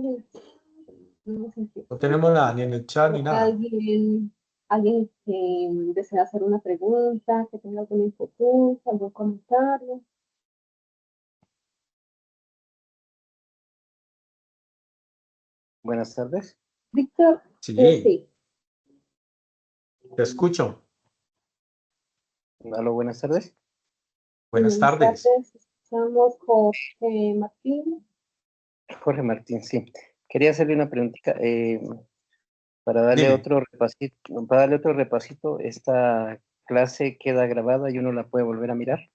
no sé si No tenemos nada, ni en el chat ni nada. alguien que desea hacer una pregunta, que tenga alguna inquietud, algún comentario. Buenas tardes. Víctor, Sí, sí. te escucho. Aló, buenas tardes. Buenas Buenas tardes. tardes, estamos Jorge Martín. Jorge Martín, sí. Quería hacerle una preguntita para darle Dime. otro repasito. Esta clase queda grabada y uno la puede volver a mirar.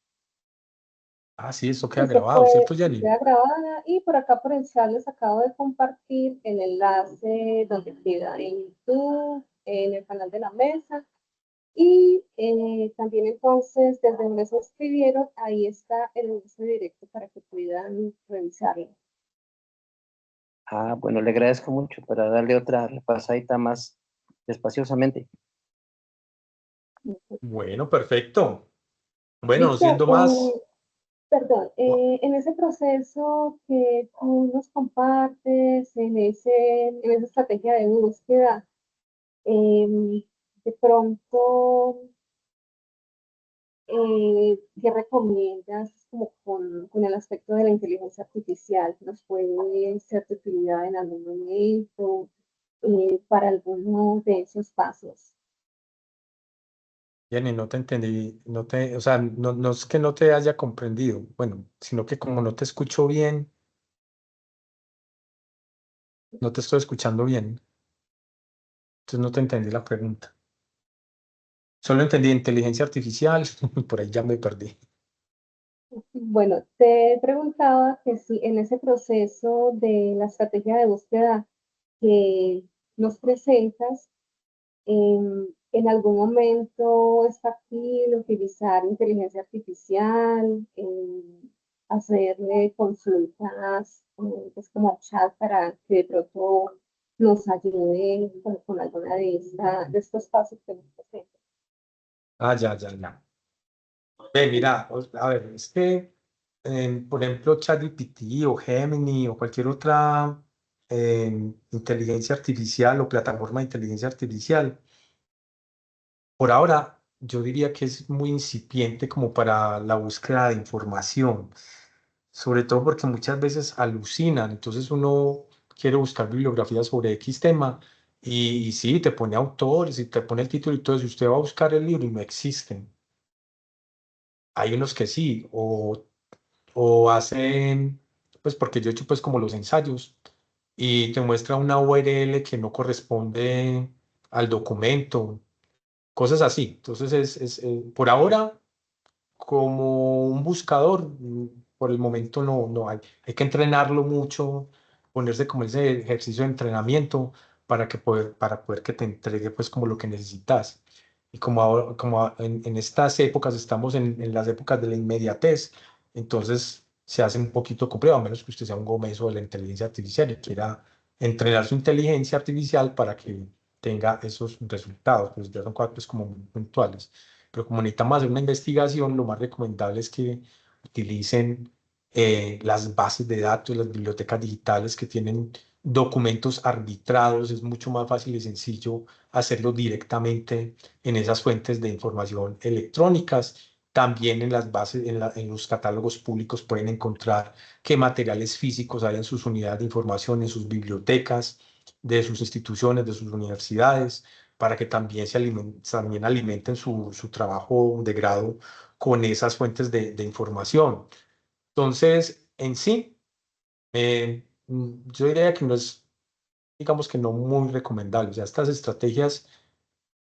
Sí, eso queda Sí, se grabado, ¿cierto, se Jenny? queda grabada y por acá por el chat les acabo de compartir el enlace donde queda en YouTube, en el canal de la mesa. Y también entonces, desde donde se escribieron, ahí está el enlace directo para que puedan revisarlo. Bueno, le agradezco mucho para darle otra repasadita más despaciosamente. Bueno, perfecto. Bueno, no Víctor, siendo más. perdón, en ese proceso que tú nos compartes, en esa estrategia de búsqueda, de pronto, ¿qué recomiendas como con el aspecto de la inteligencia artificial? ¿Nos puede ser de utilidad en algún momento para alguno de esos pasos? Jenny, no te entendí, o sea, no es que no te haya comprendido, bueno, sino que como no te escucho bien, no te estoy escuchando bien, entonces no te entendí la pregunta. Solo entendí inteligencia artificial y por ahí ya me perdí. Bueno, te preguntaba que si en ese proceso de la estrategia de búsqueda que nos presentas, en algún momento es factible utilizar inteligencia artificial, hacerle consultas, pues como chat para que de pronto nos ayude con alguna de estos pasos que nos presenta. Ah, ya, ya, ya. Ve, mira, a ver, es que, por ejemplo, ChatGPT o Gemini o cualquier otra inteligencia artificial o plataforma de inteligencia artificial, por ahora yo diría que es muy incipiente como para la búsqueda de información, sobre todo porque muchas veces alucinan, entonces uno quiere buscar bibliografía sobre X tema y sí, te pone autores y te pone el título y todo eso, y usted va a buscar el libro y no existen. Hay unos que sí, o hacen, pues porque yo he hecho pues como los ensayos y te muestra una URL que no corresponde al documento, cosas así. Entonces por ahora como un buscador, por el momento no hay. Hay que entrenarlo mucho, ponerse como ese ejercicio de entrenamiento para poder que te entregue pues como lo que necesitas. Y como, en estas épocas estamos en las épocas de la inmediatez, entonces se hace un poquito complejo, a menos que usted sea un gomeso de la inteligencia artificial y quiera entrenar su inteligencia artificial para que tenga esos resultados, pues ya son cosas pues, como muy puntuales. Pero como necesitamos hacer una investigación, lo más recomendable es que utilicen las bases de datos, las bibliotecas digitales que tienen documentos arbitrados. Es mucho más fácil y sencillo hacerlo directamente en esas fuentes de información electrónicas. También en las bases, en los catálogos públicos pueden encontrar qué materiales físicos hay en sus unidades de información, en sus bibliotecas, de sus instituciones, de sus universidades para que también también alimenten su trabajo de grado con esas fuentes de información. Entonces, en sí, yo diría que no es, digamos que no muy recomendable. O sea, estas estrategias,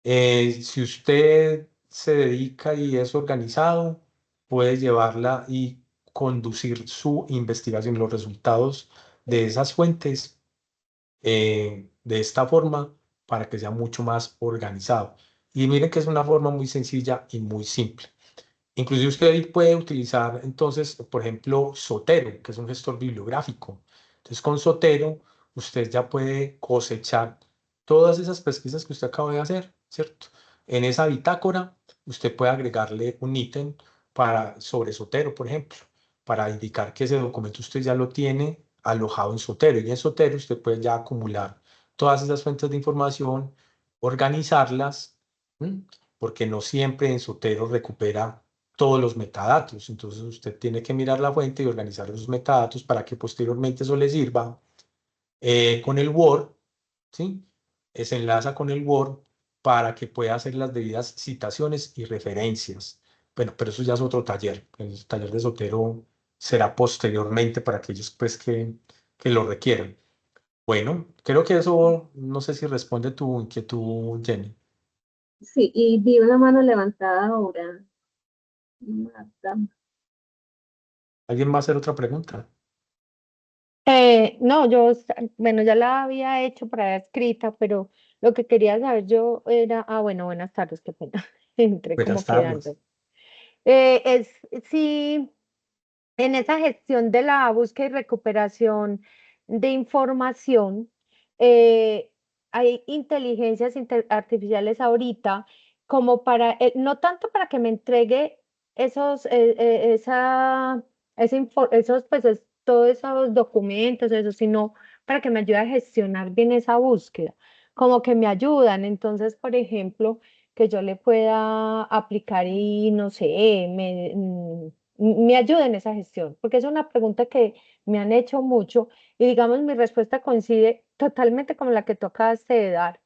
si usted se dedica y es organizado, puede llevarla y conducir su investigación, los resultados de esas fuentes de esta forma para que sea mucho más organizado. Y miren que es una forma muy sencilla y muy simple. Inclusive usted puede utilizar entonces, por ejemplo, Zotero, que es un gestor bibliográfico. Entonces con Zotero usted ya puede cosechar todas esas pesquisas que usted acaba de hacer, ¿cierto? En esa bitácora usted puede agregarle un ítem sobre Zotero, por ejemplo, para indicar que ese documento usted ya lo tiene alojado en Zotero. Y en Zotero usted puede ya acumular todas esas fuentes de información, organizarlas, ¿m? Porque no siempre en Zotero recupera todos los metadatos. Entonces usted tiene que mirar la fuente y organizar esos metadatos para que posteriormente eso le sirva con el Word, ¿sí? Se enlaza con el Word para que pueda hacer las debidas citaciones y referencias. Bueno, pero eso ya es otro taller. El taller de Zotero será posteriormente para aquellos pues, que lo requieran. Bueno, creo que eso no sé si responde tu inquietud, Jenny. Sí, y vi una mano levantada ahora, Marta. ¿Alguien va a hacer otra pregunta? No, bueno, ya la había hecho para escrita, pero lo que quería saber yo era, bueno, buenas tardes, qué pena, entré como Buenas tardes. quedando. Es si en esa gestión de la búsqueda y recuperación de información, hay artificiales ahorita como para, no tanto para que me entregue esos, todos esos documentos, eso, sino para que me ayude a gestionar bien esa búsqueda, como que me ayudan. Entonces, por ejemplo, que yo le pueda aplicar y no sé, me ayude en esa gestión, porque es una pregunta que me han hecho mucho y digamos mi respuesta coincide totalmente con la que tú acabaste de dar,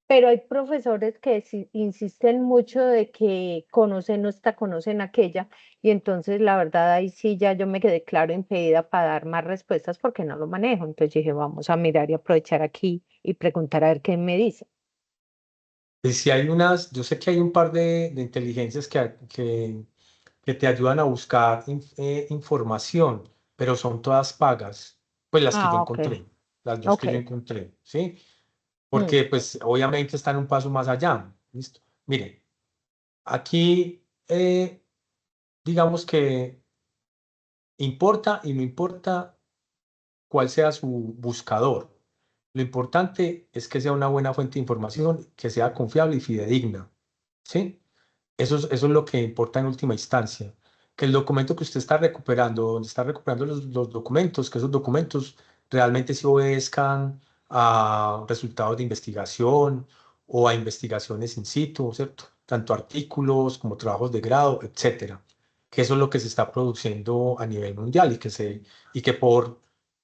pero hay profesores que insisten mucho de que conocen esta, conocen aquella y entonces la verdad ahí sí ya yo me quedé claro impedida para dar más respuestas porque no lo manejo, entonces dije vamos a mirar y aprovechar aquí y preguntar a ver qué me dice. Y si hay yo sé que hay un par de inteligencias que te ayudan a buscar información, pero son todas pagas, pues las que yo Ah, ok, encontré, las dos ok. que yo encontré, ¿sí? Mm, Porque pues obviamente están un paso más allá, ¿listo? Miren, aquí digamos que importa y no importa cuál sea su buscador. Lo importante es que sea una buena fuente de información, que sea confiable y fidedigna. ¿Sí? Eso es lo que importa en última instancia. Que el documento que usted está recuperando, donde está recuperando los documentos, que esos documentos realmente sí obedezcan a resultados de investigación o a investigaciones in situ, ¿cierto? Tanto artículos como trabajos de grado, etcétera. Que eso es lo que se está produciendo a nivel mundial y que por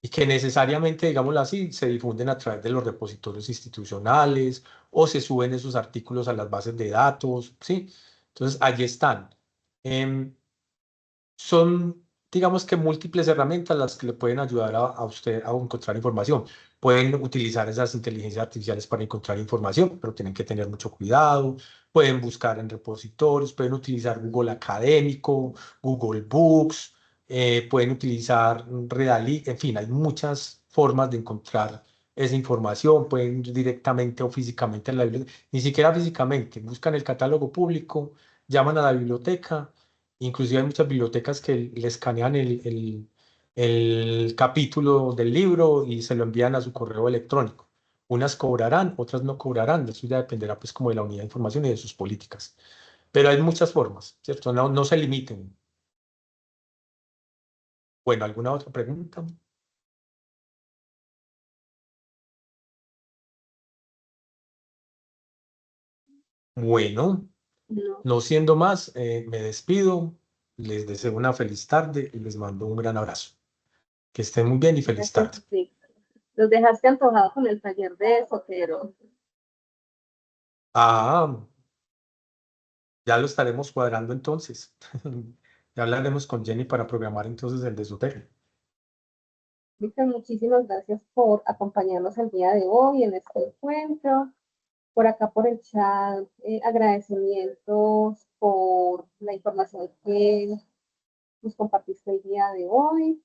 y que necesariamente, digámoslo así, se difunden a través de los repositorios institucionales o se suben esos artículos a las bases de datos, ¿sí? Entonces, allí están. Em, Son, digamos que múltiples herramientas las que le pueden ayudar a usted a encontrar información. Pueden utilizar esas inteligencias artificiales para encontrar información, pero tienen que tener mucho cuidado. Pueden buscar en repositorios, pueden utilizar Google Académico, Google Books, pueden utilizar Redaly, en fin, hay muchas formas de encontrar esa información. Pueden ir directamente o físicamente a la biblioteca, ni siquiera físicamente, buscan el catálogo público, llaman a la biblioteca. Inclusive hay muchas bibliotecas que le escanean el capítulo del libro y se lo envían a su correo electrónico. Unas cobrarán, otras no cobrarán. Eso ya dependerá pues como de la unidad de información y de sus políticas. Pero hay muchas formas, ¿cierto? No, no se limiten. Bueno, ¿alguna otra pregunta? Bueno, No, no siendo más, me despido. Les deseo una feliz tarde y les mando un gran abrazo. Que estén muy bien y feliz gracias, tarde. Víctor. Los dejaste antojados con el taller de Sotero. Ah, ya lo estaremos cuadrando entonces. Ya hablaremos con Jenny para programar entonces el de su hotel. Víctor, muchísimas gracias por acompañarnos el día de hoy en este encuentro. Por acá por el chat, agradecimientos por la información que nos compartiste el día de hoy.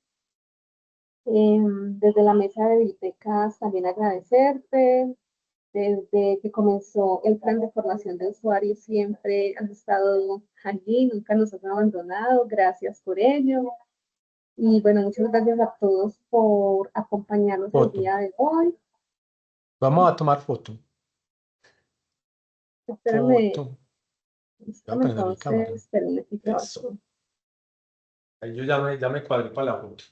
Desde la mesa de bibliotecas también agradecerte. Desde que comenzó el plan de formación de usuarios siempre has estado allí, nunca nos has abandonado. Gracias por ello. Y bueno, muchas gracias a todos por acompañarnos el Foto. día de hoy. Vamos a tomar foto. Espérame, Foto. Voy a espérame prender mi cámara. entonces, espérame aquí que Eso. Ahí yo ya me cuadré para la foto.